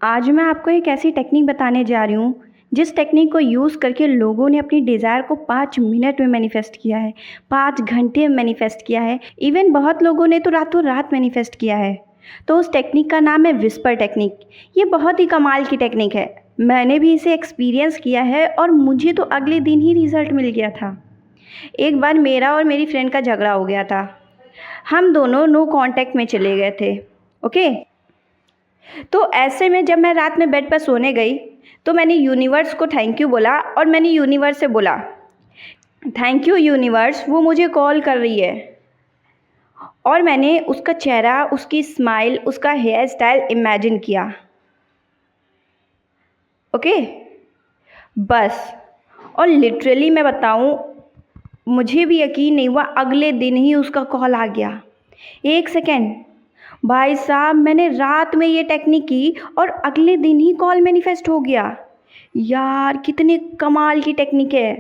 आज मैं आपको एक ऐसी टेक्निक बताने जा रही हूँ, जिस टेक्निक को यूज़ करके लोगों ने अपनी डिज़ायर को 5 मिनट में मैनिफेस्ट किया है, 5 घंटे में मैनिफेस्ट किया है, इवन बहुत लोगों ने तो रातों रात मैनिफेस्ट किया है। तो उस टेक्निक का नाम है विस्पर टेक्निक। ये बहुत ही कमाल की टेक्निक है। मैंने भी इसे एक्सपीरियंस किया है और मुझे तो अगले दिन ही रिज़ल्ट मिल गया था। एक बार मेरा और मेरी फ्रेंड का झगड़ा हो गया था। हम दोनों नो कॉन्टैक्ट में चले गए थे। ओके, तो ऐसे में जब मैं रात में बेड पर सोने गई तो मैंने यूनिवर्स को थैंक यू बोला और मैंने यूनिवर्स से बोला, थैंक यू यूनिवर्स, वो मुझे कॉल कर रही है। और मैंने उसका चेहरा, उसकी स्माइल, उसका हेयर स्टाइल इमेजिन किया। ओके, बस। और लिटरली मैं बताऊं, मुझे भी यकीन नहीं हुआ, अगले दिन ही उसका कॉल आ गया। 1 सेकेंड भाई साहब, मैंने रात में ये टेक्निक की और अगले दिन ही कॉल मैनिफेस्ट हो गया। यार कितने कमाल की टेक्निक है।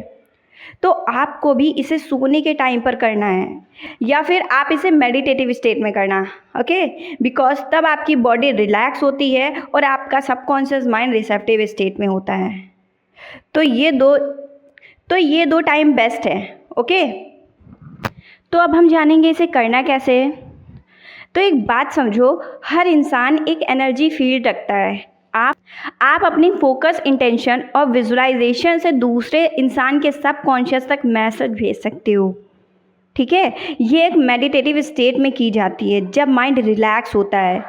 तो आपको भी इसे सोने के टाइम पर करना है, या फिर आप इसे मेडिटेटिव स्टेट में करना। ओके, बिकॉज तब आपकी बॉडी रिलैक्स होती है और आपका सबकॉन्शियस माइंड रिसेप्टिव स्टेट में होता है। तो ये दो टाइम बेस्ट है। ओके, तो अब हम जानेंगे इसे करना कैसे है। तो एक बात समझो, हर इंसान एक एनर्जी फील्ड रखता है। आप अपनी फोकस, इंटेंशन और विजुअलाइजेशन से दूसरे इंसान के सबकॉन्शियस तक मैसेज भेज सकते हो। ठीक है, ये एक मेडिटेटिव स्टेट में की जाती है जब माइंड रिलैक्स होता है।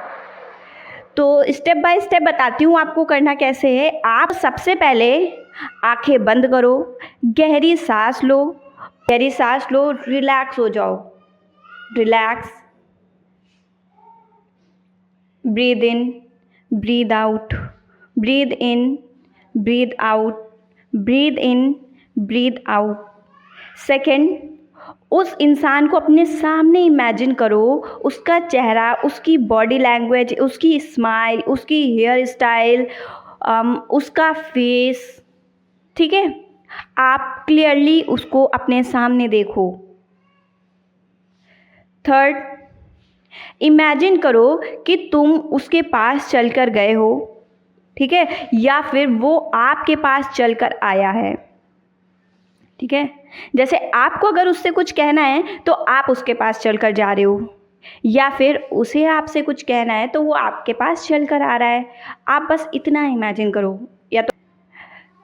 तो स्टेप बाय स्टेप बताती हूँ आपको करना कैसे है। आप सबसे पहले आंखें बंद करो, गहरी सांस लो, रिलैक्स हो जाओ। Relax, breathe in, breathe out, breathe in, breathe out, breathe in, breathe out. Second, उस इंसान को अपने सामने इमेजिन करो, उसका चेहरा, उसकी बॉडी लैंग्वेज, उसकी स्माइल, उसकी हेयर स्टाइल, उसका फेस। ठीक है, आप क्लियरली उसको अपने सामने देखो। थर्ड, इमेजिन करो कि तुम उसके पास चलकर गए हो, ठीक है, या फिर वो आपके पास चलकर आया है। ठीक है, जैसे आपको अगर उससे कुछ कहना है तो आप उसके पास चलकर जा रहे हो, या फिर उसे आपसे कुछ कहना है तो वो आपके पास चलकर आ रहा है। आप बस इतना इमेजिन करो। या तो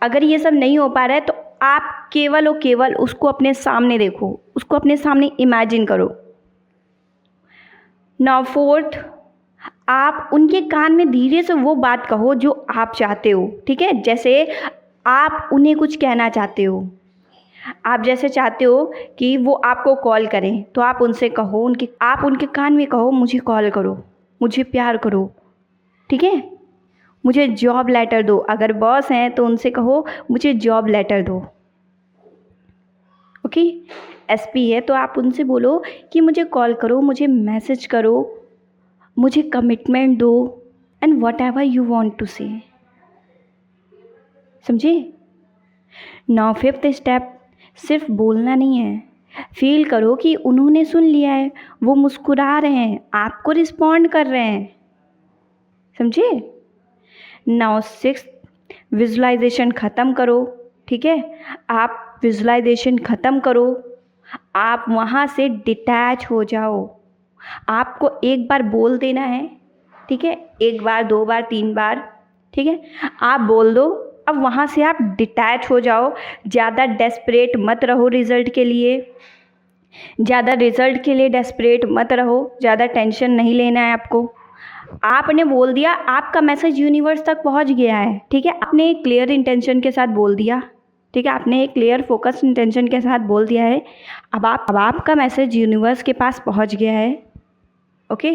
अगर ये सब नहीं हो पा रहा है तो आप केवल और केवल उसको अपने सामने देखो, उसको अपने सामने इमेजिन करो। नाउ फोर्थ, आप उनके कान में धीरे से वो बात कहो जो आप चाहते हो। ठीक है, जैसे आप उन्हें कुछ कहना चाहते हो। आप जैसे चाहते हो कि वो आपको कॉल करें तो आप उनसे कहो, आप उनके कान में कहो, मुझे कॉल करो, मुझे प्यार करो। ठीक है, मुझे जॉब लेटर दो। अगर बॉस हैं तो उनसे कहो, मुझे जॉब लेटर दो। ओके, एसपी है तो आप उनसे बोलो कि मुझे कॉल करो, मुझे मैसेज करो, मुझे कमिटमेंट दो, and whatever you want to say. समझे? नाउ फिफ्थ स्टेप, सिर्फ बोलना नहीं है, फील करो कि उन्होंने सुन लिया है, वो मुस्कुरा रहे हैं, आपको रिस्पॉन्ड कर रहे हैं। समझे? नाउ सिक्स्थ, विजुलाइजेशन ख़त्म करो। ठीक है, आप विजुलाइजेशन ख़त्म करो, आप वहाँ से डिटैच हो जाओ। आपको एक बार बोल देना है। ठीक है, 1 बार, 2 बार, 3 बार। ठीक है, आप बोल दो। अब वहाँ से आप डिटैच हो जाओ। ज़्यादा डेस्परेट मत रहो रिज़ल्ट के लिए, ज़्यादा रिज़ल्ट के लिए डेस्परेट मत रहो, ज़्यादा टेंशन नहीं लेना है आपको। आपने बोल दिया, आपका मैसेज यूनिवर्स तक पहुंच गया है। ठीक है, आपने एक क्लियर इंटेंशन के साथ बोल दिया। ठीक है, आपने एक क्लियर फोकस इंटेंशन के साथ बोल दिया है। अब आपका मैसेज यूनिवर्स के पास पहुंच गया है। ओके,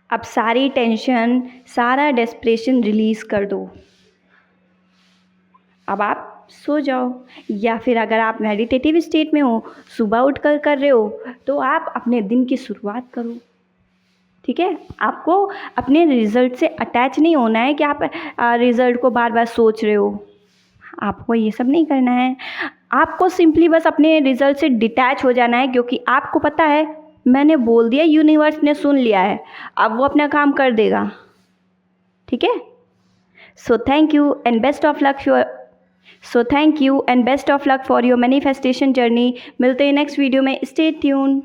अब सारी टेंशन, सारा डेस्परेशन रिलीज़ कर दो। अब आप सो जाओ, या फिर अगर आप मेडिटेटिव स्टेट में हो, सुबह उठकर कर रहे हो, तो आप अपने दिन की शुरुआत करो। ठीक है, आपको अपने रिज़ल्ट से अटैच नहीं होना है कि आप रिज़ल्ट को बार बार सोच रहे हो। आपको ये सब नहीं करना है। आपको सिंपली बस अपने रिज़ल्ट से डिटैच हो जाना है, क्योंकि आपको पता है मैंने बोल दिया, यूनिवर्स ने सुन लिया है, अब वो अपना काम कर देगा, ठीक है। So thank you and best of luck for your manifestation journey. मिलते हैं नेक्स्ट वीडियो में, स्टे ट्यून।